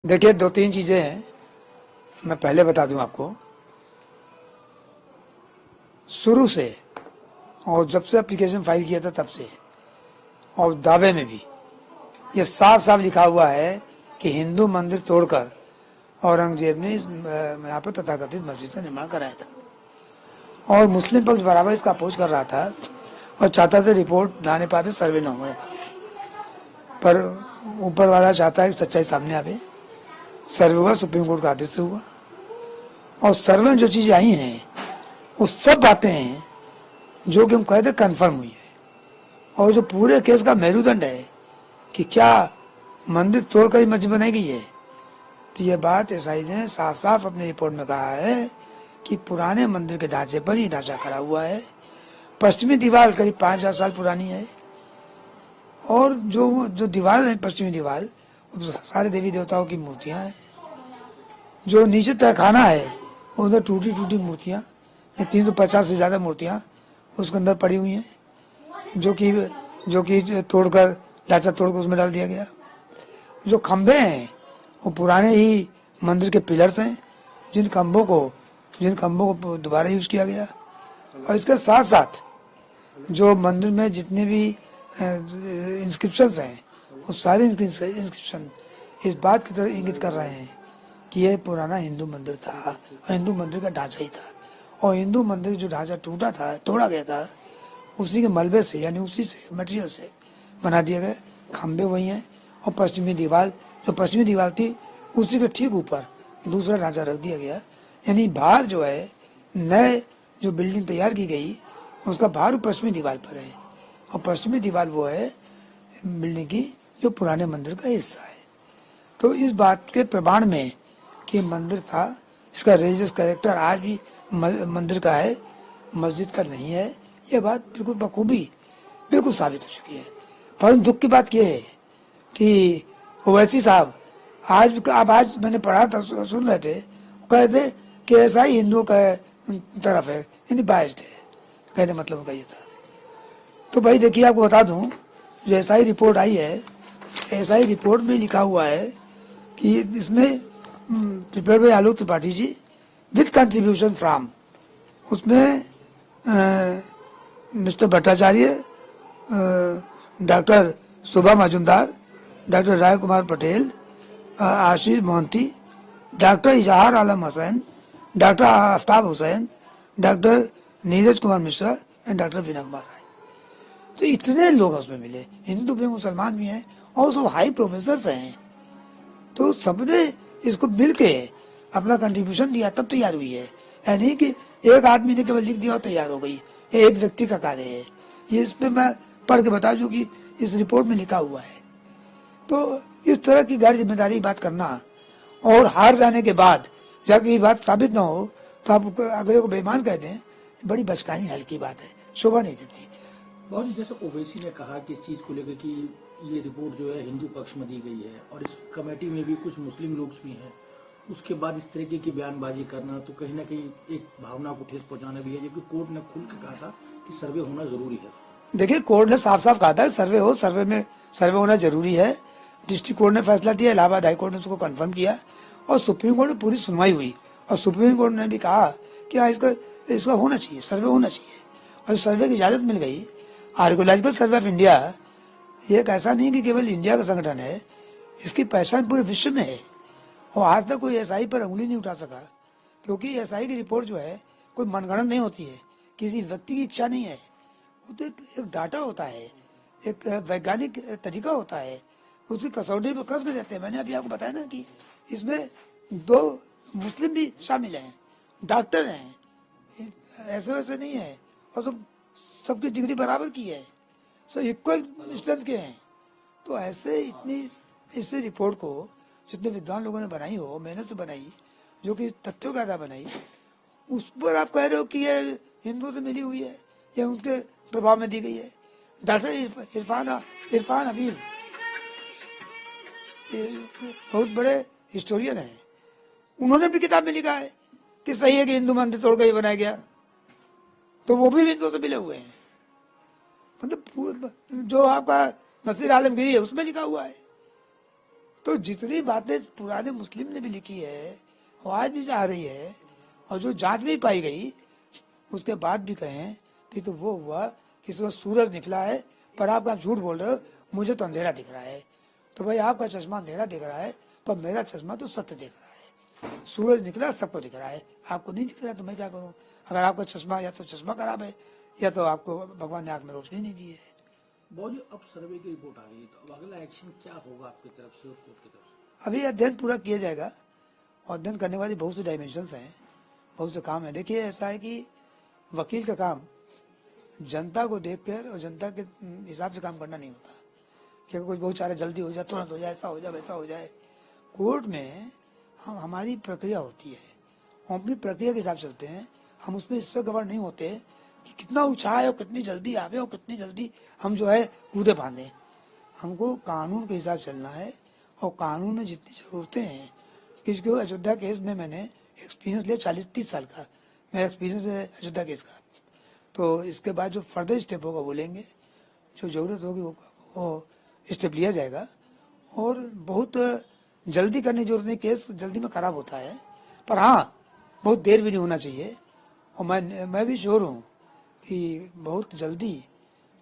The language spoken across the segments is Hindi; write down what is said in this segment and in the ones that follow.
देखिए, 2-3 चीज़ें हैं, मैं पहले बता दूं आपको। शुरू से और जब से एप्लीकेशन फाइल किया था तब से, और दावे में भी ये साफ साफ लिखा हुआ है कि हिंदू मंदिर तोड़कर औरंगजेब ने इस यहाँ पर तथाकथित मस्जिद का निर्माण कराया था, और मुस्लिम पक्ष बराबर इसका अपोज कर रहा था और चाहता था रिपोर्ट लाने पाए, सर्वे न हो पर ऊपर वाला चाहता है कि सच्चाई सामने आवे। सर्वे हुआ, सुप्रीम कोर्ट का आदेश से हुआ, और सर्वे में जो चीजें आई हैं वो सब बातें हैं जो कि हम कहते कंफर्म हुई है। और जो पूरे केस का मेरुदंड है कि क्या मंदिर तोड़कर ही मस्जिद बनाई गई है, तो ये बात एसआई ने साफ साफ अपनी रिपोर्ट में कहा है कि पुराने मंदिर के ढांचे पर ही ढांचा खड़ा हुआ है। पश्चिमी दीवार करीब 5000 साल पुरानी है, और जो जो दीवार है पश्चिमी दीवार, सारे देवी देवताओं की मूर्तियां हैं। जो नीचे तहखाना है उधर टूटी टूटी मूर्तियां, 350 से ज्यादा मूर्तियां उसके अंदर पड़ी हुई हैं, जो कि तोड़कर, ढांचा तोड़कर उसमें डाल दिया गया। जो खंभे हैं वो पुराने ही मंदिर के पिलर्स हैं, जिन खंभों को दोबारा यूज किया गया। और इसके साथ साथ जो मंदिर में जितने भी इंस्क्रिप्शंस हैं, वो सारे इंस्क्रिप्शन इस बात की तरफ इंगित कर रहे हैं कि यह पुराना हिंदू मंदिर था, और हिंदू मंदिर का ढांचा ही था। और हिंदू मंदिर जो ढांचा टूटा था, तोड़ा गया था, उसी के मलबे से, यानी उसी से मटेरियल से बना दिए गए खंबे वही हैं। और पश्चिमी दीवार थी, उसी के ठीक ऊपर दूसरा ढांचा रख दिया गया। यानी बाहर जो है, नए जो बिल्डिंग तैयार की गई, उसका बाहर पश्चिमी दीवार पर है, और पश्चिमी दीवार वो है बिल्डिंग की जो पुराने मंदिर का हिस्सा है। तो इस बात के प्रमाण में कि मंदिर था, इसका रिलीजियस कैरेक्टर आज भी मंदिर का है, मस्जिद का नहीं है, यह बात बिल्कुल बखूबी बिल्कुल साबित हो चुकी है। परंतु दुख की बात यह है कि ओवैसी साहब आज मैंने पढ़ा था, सुन रहे थे, कहे थे कि ऐसा ही हिंदुओं का तरफ है, यानी बाइज्ड है, कहने मतलब उनका ये था। तो भाई देखिए, आपको बता दूं, जो एसआई रिपोर्ट आई है, एसआई रिपोर्ट में लिखा हुआ है कि इसमें prepared by Alok Tripathi ji with contribution from, उसमें mister Bhattacharya, doctor Shobha Majumdar, doctor Rai Kumar Patel, Ashish Mohanty, doctor Izhar Alam Hasain, doctor Aftab Hussain, doctor Neeraj Kumar Mishra and doctor Vinay Kumar Rai. तो इतने लोग उसमें मिले, हिंदू भी मुसलमान भी हैं, और सब हाई प्रोफेसर हैं। तो सबने इसको मिलके अपना कंट्रीब्यूशन दिया, तब तैयार हुई है। यानी कि एक आदमी ने केवल लिख दिया और तैयार हो गई, एक व्यक्ति का कार्य है ये। इस पे मैं पढ़ के बता दूं कि इस रिपोर्ट में लिखा हुआ है। तो इस तरह की गैर जिम्मेदारी बात करना, और हार जाने के बाद जब ये बात साबित ना हो तो आप अगले को बेईमान कहते हैं, बड़ी बचकानी हल्की बात है, शोभा नहीं देती। बहुत जैसे ओवैसी ने कहा कि इस चीज को लेकर कि ये रिपोर्ट जो है हिंदू पक्ष में दी गई है, और इस कमेटी में भी कुछ मुस्लिम लोग भी हैं, उसके बाद इस तरीके की बयानबाजी करना तो कहीं ना कहीं एक भावना को ठेस पहुंचाना भी है, जबकि कोर्ट ने खुल के कहा था कि सर्वे होना जरूरी है। देखिए, कोर्ट ने साफ साफ कहा था सर्वे होना जरूरी है। डिस्ट्रिक्ट कोर्ट ने फैसला दिया, इलाहाबाद हाई कोर्ट ने उसको कंफर्म किया, और सुप्रीम कोर्ट में पूरी सुनवाई हुई, और सुप्रीम कोर्ट ने भी कहा कि हाँ, इसका होना चाहिए, सर्वे होना चाहिए। और सर्वे की इजाजत मिल गई। आर्कोलॉजिकल सर्वे ऑफ इंडिया ये एक ऐसा नहीं कि केवल इंडिया का संगठन है, इसकी पहचान पूरे विश्व में है। और आज तक कोई एसआई पर उंगली नहीं उठा सका, क्योंकि एसआई की रिपोर्ट जो है कोई मनगढ़ंत नहीं होती है, किसी व्यक्ति की इच्छा नहीं है। वो तो एक डाटा होता है, एक वैज्ञानिक तरीका होता है, उसकी कसौटी पे कस के देते हैं। मैंने अभी आपको बताया ना कि इसमें 2 मुस्लिम भी शामिल हैं, डॉक्टर हैं, ऐसे वैसे नहीं है, और सबकी डिग्री बराबर की है, सब इक्वल स्ट्रेंथ के हैं। तो ऐसे इस रिपोर्ट को जितने विद्वान लोगों ने बनाई हो, मेहनत से बनाई, जो कि तथ्यों के आधार बनाई, उस पर आप कह रहे हो कि ये हिंदुओं से मिली हुई है या उनके प्रभाव में दी गई है। डॉक्टर इरफान हबीब बहुत बड़े हिस्टोरियन हैं, उन्होंने भी किताब में लिखा है कि सही है कि हिंदू मंदिर तोड़कर ये बनाया गया, तो वो भी हिंदुओं से मिले हुए हैं। मतलब जो आपका नसीर आलमगीरी है उसमें लिखा हुआ है। तो जितनी बातें पुराने मुस्लिम ने भी लिखी है वो आज भी आ रही है, और जो जांच में पाई गई उसके बाद भी कहें तो वो हुआ कि इस वक्त सूरज निकला है पर आप झूठ बोल रहे हो, मुझे तो अंधेरा दिख रहा है। तो भाई आपका चश्मा अंधेरा दिख रहा है पर मेरा चश्मा तो सत्य दिख रहा है। सूरज निकला सबको दिख रहा है, आपको नहीं दिख रहा तो मैं क्या करूं? अगर आपका चश्मा या तो चश्मा खराब है या तो आपको भगवान ने आंख में रोशनी नहीं दी है। बहुत अब सर्वे की रिपोर्ट आ गई है, तो अब अगला एक्शन क्या होगा आपकी तरफ से और कोर्ट की तरफ से? अभी अध्ययन पूरा किया जाएगा और अध्ययन करने वाली बहुत सी डायमेंशंस हैं, बहुत से काम है। देखिए ऐसा है कि वकील का काम जनता को देखकर और जनता के हिसाब से काम करना नहीं होता कि कुछ बहुत सारे जल्दी हो जाए, तुरंत हो जाए, ऐसा हो जाए, वैसा हो जाए। कोर्ट में हम हमारी प्रक्रिया होती है, हम अपनी प्रक्रिया के हिसाब से चलते हैं। हम उसमें इस पर गवाह नहीं होते कि कितना ऊंचाई और कितनी जल्दी आवे और कितनी जल्दी हम जो है कूदे बांधे। हमको कानून के हिसाब से चलना है और कानून में जितनी जरूरतें हैं, किसके अयोध्या केस में मैंने एक्सपीरियंस लिया 40-30 साल का, मेरा एक्सपीरियंस है अयोध्या केस का। तो इसके बाद जो फर्दर स्टेप होगा वो लेंगे, जो जरूरत होगी वो स्टेप लिया जाएगा। और बहुत जल्दी करने की जरूरत नहीं, केस जल्दी में खराब होता है, पर हाँ बहुत देर भी नहीं होना चाहिए। और मैं भी श्योर हूँ कि बहुत जल्दी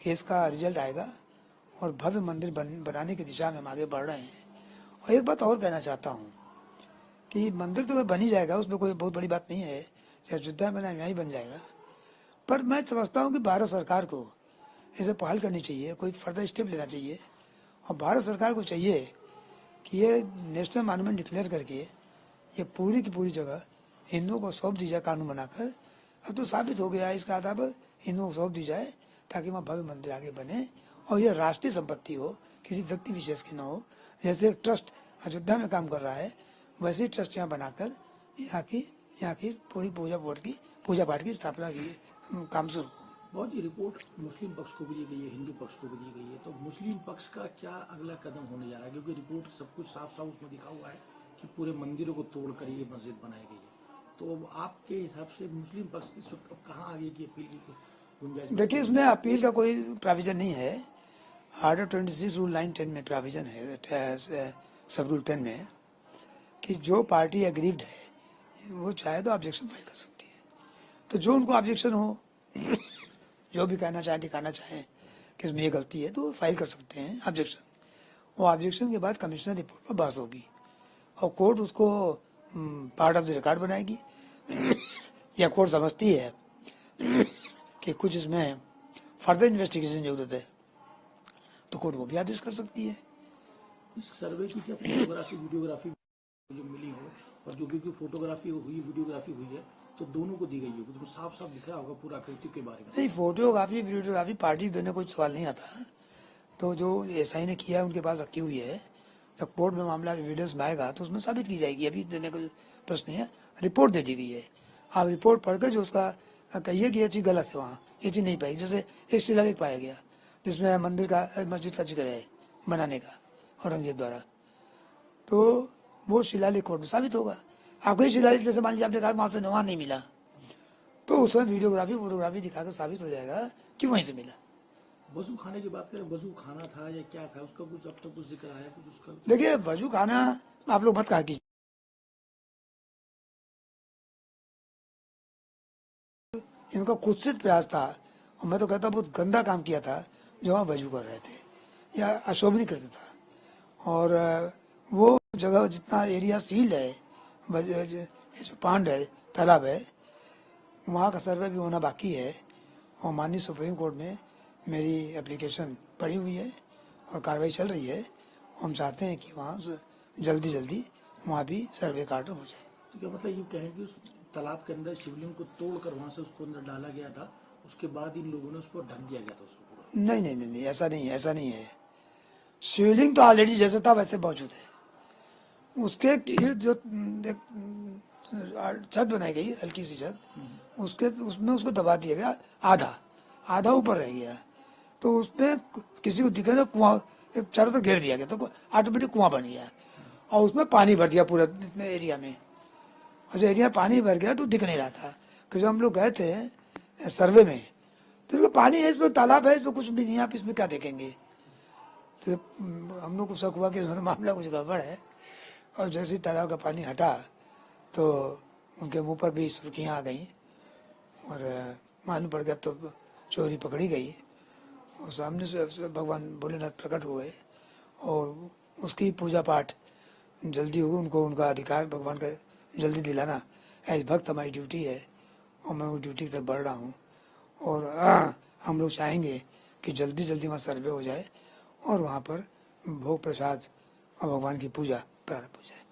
केस का रिजल्ट आएगा और भव्य मंदिर बनाने की दिशा में हम आगे बढ़ रहे हैं। और एक बात और कहना चाहता हूँ कि मंदिर तो बन ही जाएगा, उसमें कोई बहुत बड़ी बात नहीं है, चाहे अयोध्या में यहाँ ही बन जाएगा। पर मैं समझता हूँ कि भारत सरकार को इसे पहल करनी चाहिए, कोई फर्दर स्टेप लेना चाहिए। और भारत सरकार को चाहिए कि ये नेशनल मॉन्यूमेंट डिक्लेयर करके ये पूरी की पूरी जगह हिंदुओं को सौंप दी जाए कानून बनाकर। अब तो साबित हो गया है, इसका आधार पर हिंदुओं को सौंप दी जाए ताकि वहाँ भव्य मंदिर आगे बने और ये राष्ट्रीय संपत्ति हो, किसी व्यक्ति विशेष की न हो। जैसे एक ट्रस्ट अयोध्या में काम कर रहा है वैसे ही ट्रस्ट यहाँ बनाकर यहाँ की पूरी पूजा पाठ की स्थापना की काम शुरू। बहुत ही रिपोर्ट मुस्लिम पक्ष को भी दी गई है, हिंदू पक्ष को भी दी गई है, तो मुस्लिम पक्ष का क्या अगला कदम होने जा रहा है? क्योंकि रिपोर्ट सब कुछ साफ साफ उसमें दिखा हुआ है कि पूरे मंदिरों को तोड़कर ये मस्जिद बनाई गई है। तो अब आपके हिसाब से मुस्लिम पक्ष इस वक्त अब कहाँ आगे की अपील की गुंजाइश? देखिए इसमें अपील का कोई प्रोविजन नहीं है। आर्डर 26 रूल 9-10 में प्रोविजन है, सब रूल 10 में, कि जो पार्टी एग्रीव्ड है वो चाहे तो ऑब्जेक्शन फाइल कर सकती है। तो जो उनको ऑब्जेक्शन हो, जो भी कहना चाहे, दिखाना चाहे कि इसमें ये गलती है, तो फाइल कर सकते हैं ऑब्जेक्शन। वो ऑब्जेक्शन के बाद कमिश्नर रिपोर्ट पर बहस होगी और कोर्ट उसको पार्ट ऑफ द रिकॉर्ड बनाएगी। या कोर्ट समझती है कि कुछ इसमें फर्दर इन्वेस्टिगेशन जरूरत है तो कोर्ट वो भी आदेश कर सकती है। इस सर्वे की क्या फोटोग्राफी वीडियोग्राफी जो मिली हो, और जो भी फोटोग्राफी हुई वीडियोग्राफी हुई है तो दोनों को दी गई होगी, तो साफ साफ दिख रहा होगा पूरा आकृति के बारे में? नहीं, फोटोग्राफी वीडियोग्राफी पार्टी देने कोई सवाल नहीं आता। तो जो एसआई ने किया है उनके पास रखी हुई है, जब कोर्ट में मामला एविडेंस में आएगा तो उसमें साबित की जाएगी। अभी देने का प्रश्न नहीं है, रिपोर्ट दे दी गई है। आप रिपोर्ट पढ़कर जो उसका कहिए कि ये चीज गलत है, वहाँ ये चीज नहीं पाई। जैसे एक शिलालेख पाया गया जिसमें मंदिर का मस्जिद का जिक्र है बनाने का औरंगजेब द्वारा, तो वो शिलालेख कोर्ट में साबित होगा। आपको ही शिलालेख जैसे मान लीजिए आपने कहा वहां से वहां नहीं मिला, तो उसमें वीडियोग्राफी फोटोग्राफी दिखाकर साबित हो जाएगा कि वहीं से मिला। वजू खाने की बात करें, वजू खाना था या क्या था, उसका कुछ अब तक कुछ जिक्र आया कुछ उसका? देखिए वजू खाना आप लोग मत कहा कीजिए, इनका कुत्सित प्रयास था और मैं तो कहता बहुत गंदा काम किया था जो वहाँ वजू कर रहे थे या अशोभनीय कृत्य था। और वो जगह जितना एरिया सील्ड है, जो पांड है, तालाब है, वहाँ का सर्वे भी होना बाकी है। और माननीय सुप्रीम कोर्ट में मेरी एप्लीकेशन पड़ी हुई है और कार्रवाई चल रही है। हम चाहते हैं कि वहाँ जल्दी वहाँ भी सर्वे का ऑर्डर हो जाए। तो क्या मतलब ये कहें कि उस तालाब के अंदर शिवलिंग को तोड़कर वहां से उसको अंदर डाला गया था, उसके बाद इन लोगों ने उसको ढक दिया गया था उसको पूरा? नहीं, ऐसा नहीं है। शिवलिंग तो ऑलरेडी जैसे था वैसे मौजूद है। उसके इर्द जो छत बनाई गई, हल्की सी छत, उसमें उसको दबा दिया गया, आधा ऊपर रह गया। तो उसमें किसी को दिखे तो कुआं चारों तरफ घेर दिया गया, तो ऑटोमेटिक कुआं बन गया और उसमें पानी भर दिया पूरा इतने एरिया में। और जो एरिया पानी भर गया तो दिख नहीं रहा था, क्योंकि हम लोग गए थे सर्वे में तो पानी है, इसमें तालाब है, इसमें कुछ भी नहीं है, आप इसमें क्या देखेंगे। तो हम लोग को शक हुआ कि इसमें मामला कुछ गड़बड़ है। और जैसे ही तालाब का पानी हटा तो उनके मुंह पर भी सुर्खियां आ गई और मालूम पड़ गया तो चोरी पकड़ी गई और सामने से भगवान भोलेनाथ प्रकट हुए और उसकी पूजा पाठ जल्दी होगी। उनको उनका अधिकार भगवान का जल्दी दिलाना एज भक्त हमारी ड्यूटी है और मैं वो ड्यूटी की तरफ बढ़ रहा हूँ। और हम लोग चाहेंगे कि जल्दी जल्दी वहाँ सर्वे हो जाए और वहाँ पर भोग प्रसाद और भगवान की पूजा प्रारंभ हो जाए।